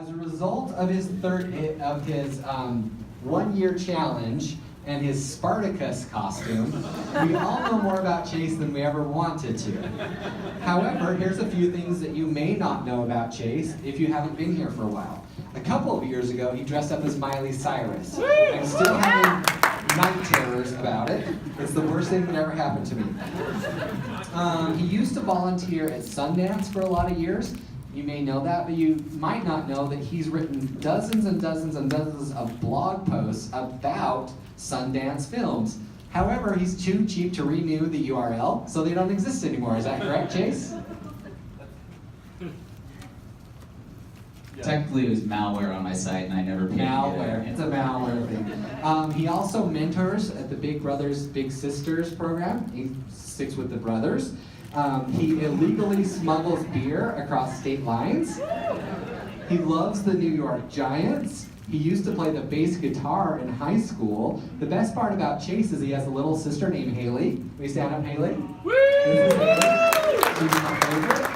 As a result of his 1-year challenge and his Spartacus costume, we all know more about Chase than we ever wanted to. However, here's a few things that you may not know about Chase if you haven't been here for a while. A couple of years ago, he dressed up as Miley Cyrus. I'm still having night terrors about it. It's the worst thing that ever happened to me. He used to volunteer at Sundance for a lot of years. You may know that, but you might not know that he's written dozens and dozens and dozens of blog posts about Sundance films. However, he's too cheap to renew the URL, so they don't exist anymore. Is that correct, Chase? Technically, it was malware on my site, and I never paid Malware. It's a malware thing. He also mentors at the Big Brothers Big Sisters program. He sticks with the brothers. He illegally smuggles beer across state lines. He loves the New York Giants. He used to play the bass guitar in high school. The best part about Chase is he has a little sister named Haley. Will you stand up, Haley? Woo! This is Haley. She's my favorite.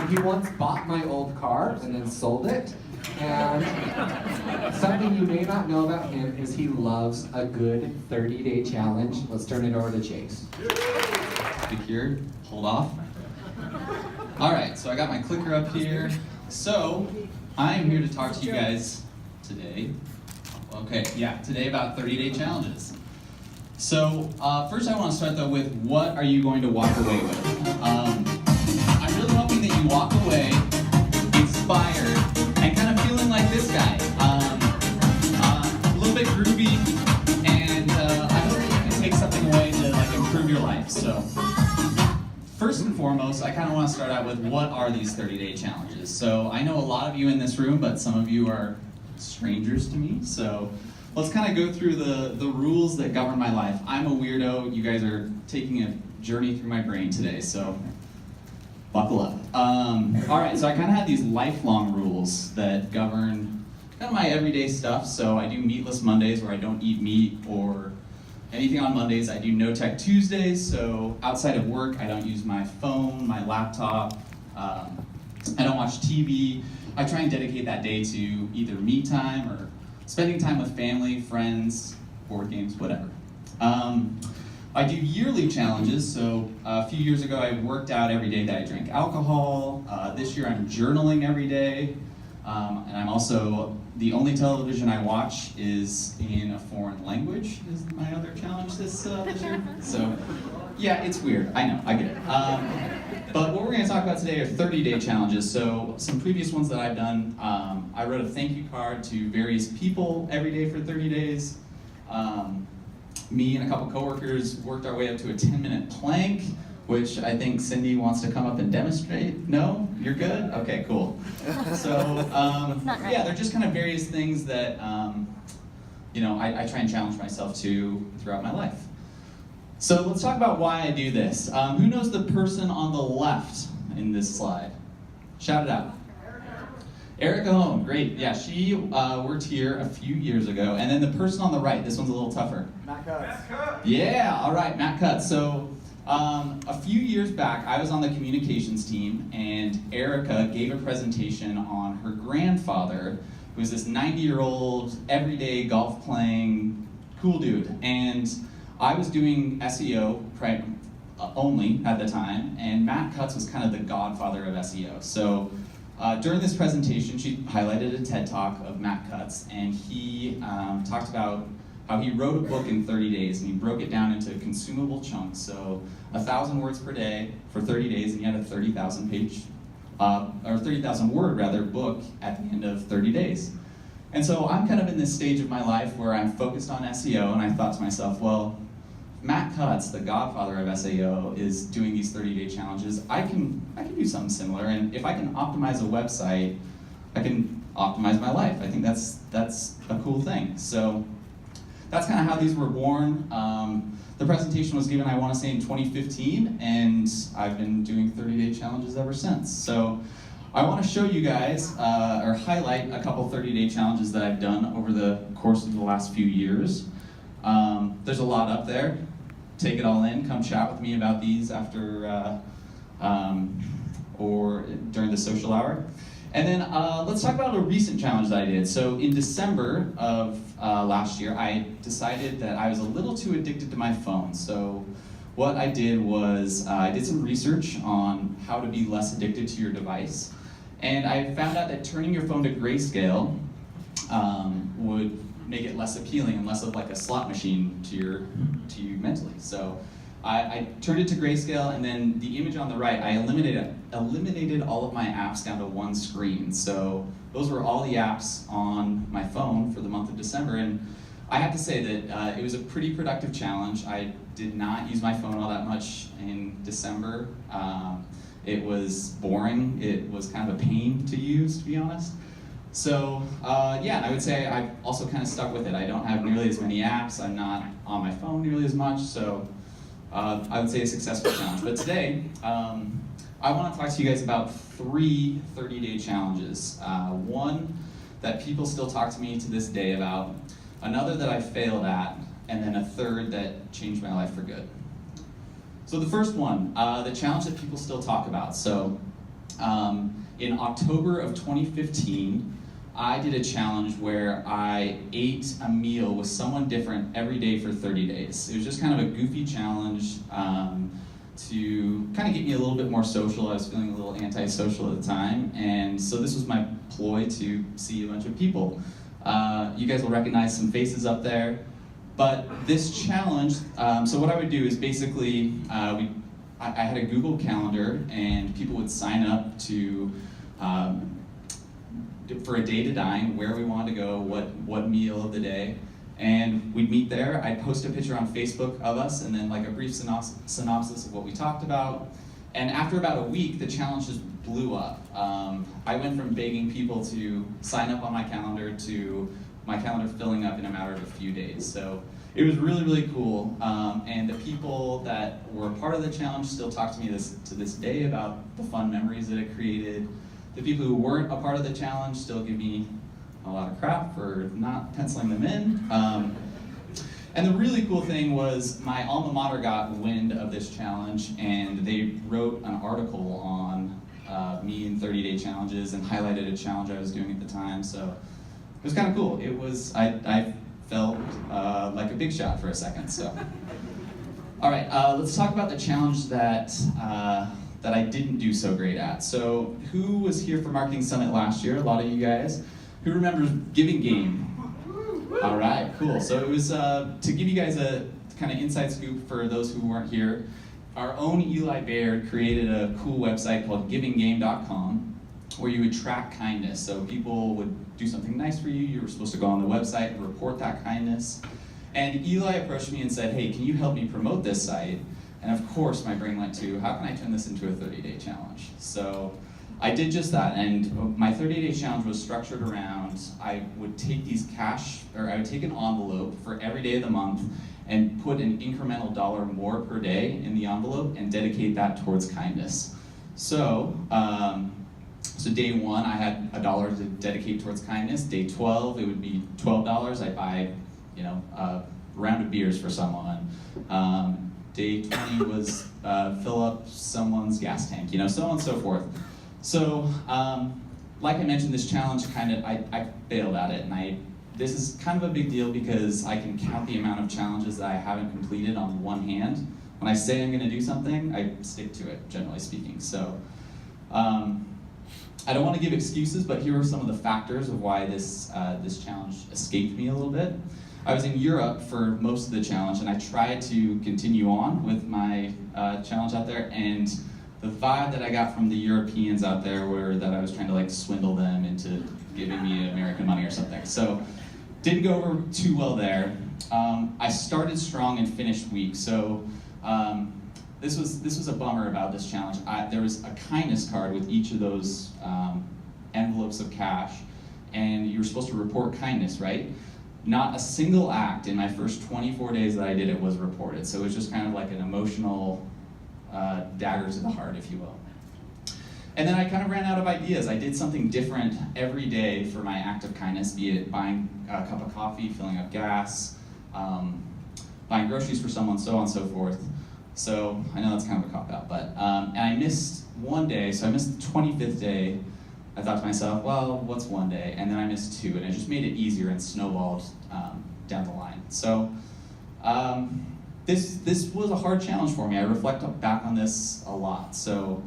He once bought my old car and then sold it. And something you may not know about him is he loves a good 30-day challenge. Let's turn it over to Chase. Secure, hold off. All right, so I got my clicker up here. So I am here to talk to you guys today. Today about 30-day challenges. So first I want to start though with what are you going to walk away with? I'm really hoping that you walk away inspired and kind of feeling like this guy. A little bit groovy, and I hope that you can take something away to improve your life. So first and foremost, I kind of want to start out with what are these 30-day challenges. So I know a lot of you in this room, but some of you are strangers to me. So let's kind of go through the rules that govern my life. I'm a weirdo. You guys are taking a journey through my brain today, so buckle up. All right, so I kind of have these lifelong rules that govern kind of my everyday stuff. So I do meatless Mondays where I don't eat meat or anything on Mondays. I do no tech Tuesdays, so outside of work, I don't use my phone, my laptop. I don't watch TV. I try and dedicate that day to either me time or spending time with family, friends, board games, whatever. I do yearly challenges, so a few years ago I worked out every day that I drank alcohol. This year I'm journaling every day, and I'm also, the only television I watch is in a foreign language, is my other challenge this year. So, yeah, it's weird, I know, I get it. But what we're going to talk about today are 30-day challenges. So some previous ones that I've done, I wrote a thank you card to various people every day for 30 days. Me and a couple coworkers worked our way up to a 10-minute plank, which I think Cindy wants to come up and demonstrate. No? You're good? Okay, cool. So, yeah, they're just kind of various things that, I try and challenge myself to throughout my life. So let's talk about why I do this. Who knows the person on the left in this slide? Shout it out. Erica Home, great. Yeah, she worked here a few years ago. And then the person on the right, this one's a little tougher. Matt Cutts. Yeah, all right, Matt Cutts. So a few years back, I was on the communications team, and Erica gave a presentation on her grandfather, who was this 90-year-old, everyday golf-playing, cool dude. And I was doing SEO only at the time, and Matt Cutts was kind of the godfather of SEO. So during this presentation, she highlighted a TED Talk of Matt Cutts, and he talked about how he wrote a book in 30 days, and he broke it down into consumable chunks. So 1,000 words per day for 30 days, and he had a 30,000 page, or 30,000 word rather, book at the end of 30 days. And so I'm kind of in this stage of my life where I'm focused on SEO, and I thought to myself, well, Matt Cutts, the godfather of SEO, is doing these 30-day challenges. I can do something similar, and if I can optimize a website, I can optimize my life. I think that's a cool thing. So that's kind of how these were born. The presentation was given, I want to say, in 2015, and I've been doing 30-day challenges ever since. So I want to show you guys, or highlight a couple 30-day challenges that I've done over the course of the last few years. There's a lot up there. Take it all in. Come chat with me about these after or during the social hour. And then let's talk about a recent challenge that I did. So in December of last year, I decided that I was a little too addicted to my phone. So what I did was I did some research on how to be less addicted to your device. And I found out that turning your phone to grayscale would make it less appealing and less of like a slot machine to you mentally. So I turned it to grayscale, and then the image on the right, I eliminated all of my apps down to one screen. So those were all the apps on my phone for the month of December, and I have to say that it was a pretty productive challenge. I did not use my phone all that much in December. It was boring. It was kind of a pain to use, to be honest. So yeah, I would say I've also kind of stuck with it. I don't have nearly as many apps. I'm not on my phone nearly as much, so I would say a successful challenge. But today, I want to talk to you guys about 3 30-day challenges. One that people still talk to me to this day about, another that I failed at, and then a third that changed my life for good. So the first one, the challenge that people still talk about. So in October of 2015, I did a challenge where I ate a meal with someone different every day for 30 days. It was just kind of a goofy challenge to kind of get me a little bit more social. I was feeling a little antisocial at the time, and so this was my ploy to see a bunch of people. You guys will recognize some faces up there. But this challenge, so what I would do is basically, I had a Google Calendar, and people would sign up to for a day to dine, where we wanted to go, what meal of the day, and we'd meet there. I'd post a picture on Facebook of us, and then like a brief synopsis of what we talked about. And after about a week, the challenge just blew up. I went from begging people to sign up on my calendar to my calendar filling up in a matter of a few days. So it was really, really cool. And the people that were a part of the challenge still talk to me to this day about the fun memories that it created. The people who weren't a part of the challenge still give me a lot of crap for not penciling them in. And the really cool thing was my alma mater got wind of this challenge, and they wrote an article on me in 30-day challenges and highlighted a challenge I was doing at the time. So it was kind of cool. It was, I felt like a big shot for a second. So, all right, let's talk about the challenge that I didn't do so great at. So who was here for Marketing Summit last year? A lot of you guys. Who remembers Giving Game? All right, cool. So it was, to give you guys a kind of inside scoop for those who weren't here, our own Eli Baird created a cool website called givinggame.com where you would track kindness. So people would do something nice for you. You were supposed to go on the website and report that kindness. And Eli approached me and said, hey, can you help me promote this site? And of course, my brain went to, how can I turn this into a 30-day challenge? So I did just that, and my 30-day challenge was structured around, I would take I would take an envelope for every day of the month and put an incremental dollar more per day in the envelope and dedicate that towards kindness. So, so day 1, I had $1 to dedicate towards kindness. Day 12, it would be $12. I'd buy, a round of beers for someone. Day 20 was fill up someone's gas tank, so on and so forth. So, like I mentioned, this challenge I failed at it, and this is kind of a big deal because I can count the amount of challenges that I haven't completed on one hand. When I say I'm going to do something, I stick to it, generally speaking. So, I don't want to give excuses, but here are some of the factors of why this challenge escaped me a little bit. I was in Europe for most of the challenge, and I tried to continue on with my challenge out there, and the vibe that I got from the Europeans out there were that I was trying to swindle them into giving me American money or something. So didn't go over too well there. I started strong and finished weak. So this was a bummer about this challenge. There was a kindness card with each of those envelopes of cash, and you were supposed to report kindness, right? Not a single act in my first 24 days that I did it was reported. So it was just kind of like an emotional dagger to the heart, if you will. And then I kind of ran out of ideas. I did something different every day for my act of kindness, be it buying a cup of coffee, filling up gas, buying groceries for someone, so on and so forth. So I know that's kind of a cop-out, but and I missed one day, so I missed the 25th day, I thought to myself, well, what's one day? And then I missed 2, and it just made it easier and snowballed down the line. So this was a hard challenge for me. I reflect back on this a lot. So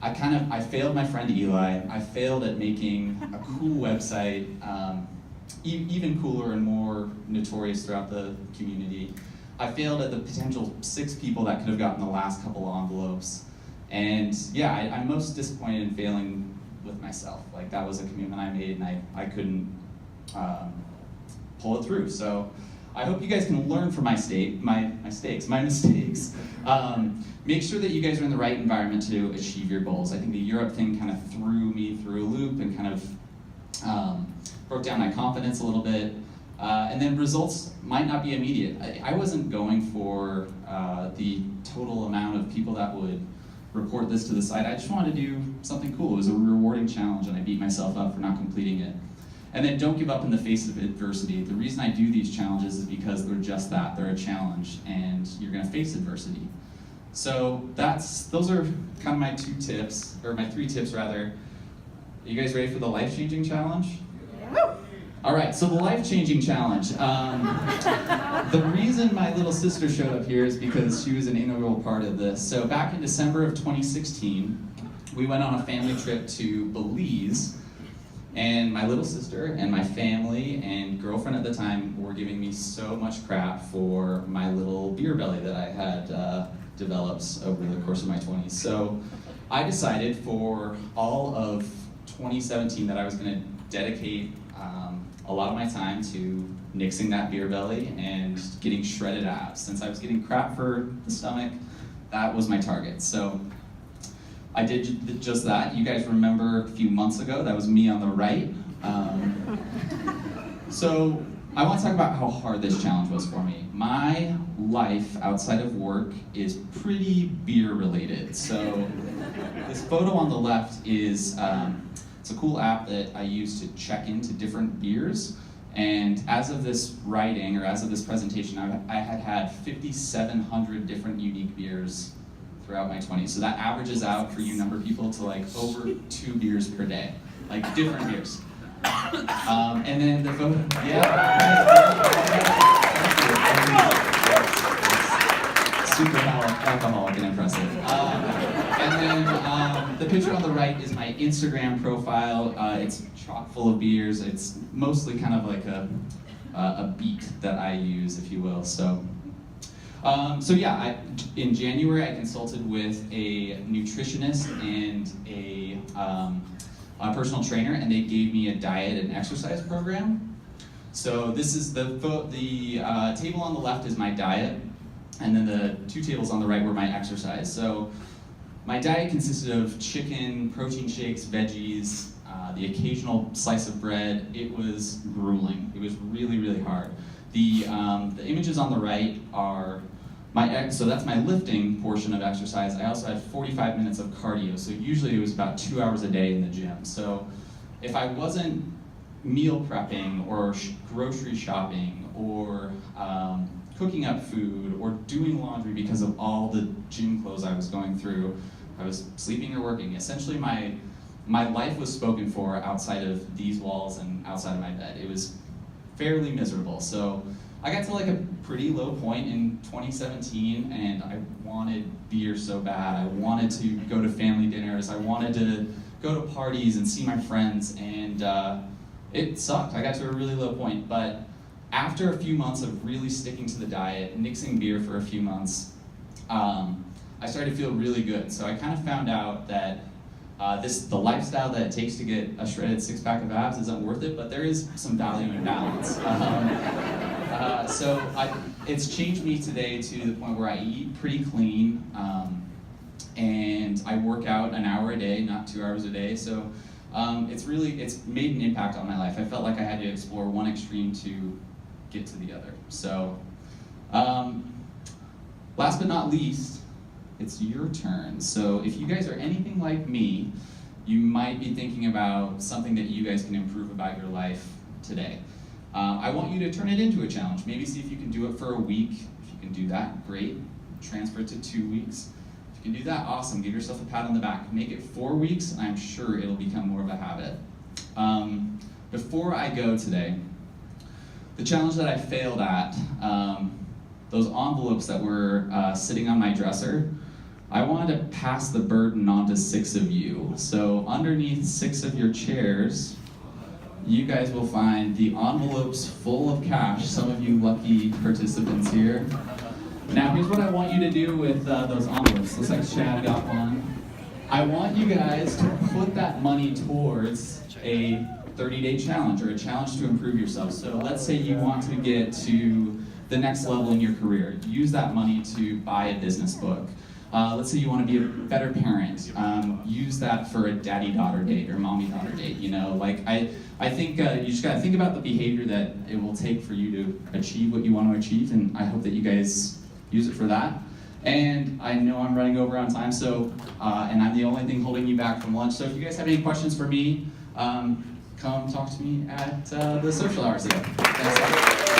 I failed my friend Eli. I failed at making a cool website, even cooler and more notorious throughout the community. I failed at the potential 6 people that could have gotten the last couple of envelopes. And yeah, I'm most disappointed in failing with myself. Like, that was a commitment I made, and I couldn't pull it through. So I hope you guys can learn from my mistakes. Make sure that you guys are in the right environment to achieve your goals. I think the Europe thing kind of threw me through a loop and kind of broke down my confidence a little bit. And then results might not be immediate. I wasn't going for the total amount of people that would report this to the site. I just wanted to do something cool. It was a rewarding challenge, and I beat myself up for not completing it. And then don't give up in the face of adversity. The reason I do these challenges is because they're just that. They're a challenge, and you're gonna face adversity. So those are kind of my 2 tips, or my 3 tips rather. Are you guys ready for the life-changing challenge? Yeah. All right, so the life-changing challenge. The reason my little sister showed up here is because she was an integral part of this. So back in December of 2016, we went on a family trip to Belize, and my little sister and my family and girlfriend at the time were giving me so much crap for my little beer belly that I had developed over the course of my 20s. So I decided for all of 2017 that I was going to dedicate a lot of my time to nixing that beer belly and getting shredded abs. Since I was getting crap for the stomach, that was my target. So I did just that. You guys remember a few months ago, that was me on the right. So I want to talk about how hard this challenge was for me. My life outside of work is pretty beer related. So this photo on the left is, it's a cool app that I use to check into different beers. And as of this writing, or as of this presentation, I had 5,700 different unique beers throughout my 20s. So that averages out for you number people to like over 2 beers per day, like different beers. And then the photo, super alcoholic and impressive. And then the picture on the right is my Instagram profile. It's chock full of beers. It's mostly kind of like a beat that I use, if you will. So yeah, in January I consulted with a nutritionist and a personal trainer, and they gave me a diet and exercise program. So this is the table on the left is my diet, and then the 2 tables on the right were my exercise. So my diet consisted of chicken, protein shakes, veggies, the occasional slice of bread. It was grueling. It was really, really hard. The images on the right are so that's my lifting portion of exercise. I also had 45 minutes of cardio, so usually it was about 2 hours a day in the gym. So if I wasn't meal prepping or grocery shopping or cooking up food or doing laundry because of all the gym clothes I was going through, I was sleeping or working. Essentially my life was spoken for outside of these walls and outside of my bed. It was fairly miserable. So I got to like a pretty low point in 2017, and I wanted beer so bad. I wanted to go to family dinners. I wanted to go to parties and see my friends, and it sucked. I got to a really low point, but after a few months of really sticking to the diet, nixing beer for a few months, I started to feel really good. So I kind of found out that the lifestyle that it takes to get a shredded 6-pack of abs isn't worth it, but there is some value in balance. It's changed me today to the point where I eat pretty clean, and I work out an hour a day, not 2 hours a day. So it's made an impact on my life. I felt like I had to explore one extreme to get to the other. So last but not least, it's your turn. So if you guys are anything like me, you might be thinking about something that you guys can improve about your life today. I want you to turn it into a challenge. Maybe see if you can do it for a week. If you can do that, great. Transfer it to 2 weeks. If you You can do that, awesome. Give yourself a pat on the back. Make it 4 weeks, and I'm sure it'll become more of a habit. Before I go today, the challenge that I failed at, those envelopes that were sitting on my dresser, I wanted to pass the burden on to 6 of you. So underneath 6 of your chairs, you guys will find the envelopes full of cash, some of you lucky participants here. Now here's what I want you to do with those envelopes. Looks like Chad got one. I want you guys to put that money towards a 30-day challenge or a challenge to improve yourself. So let's say you want to get to the next level in your career. Use that money to buy a business book. Let's say you want to be a better parent. Use that for a daddy-daughter date or mommy-daughter date. You know, like I think you just gotta think about the behavior that it will take for you to achieve what you want to achieve, and I hope that you guys use it for that. And I know I'm running over on time, so and I'm the only thing holding you back from lunch. So if you guys have any questions for me, come talk to me at the social hours again. Thanks.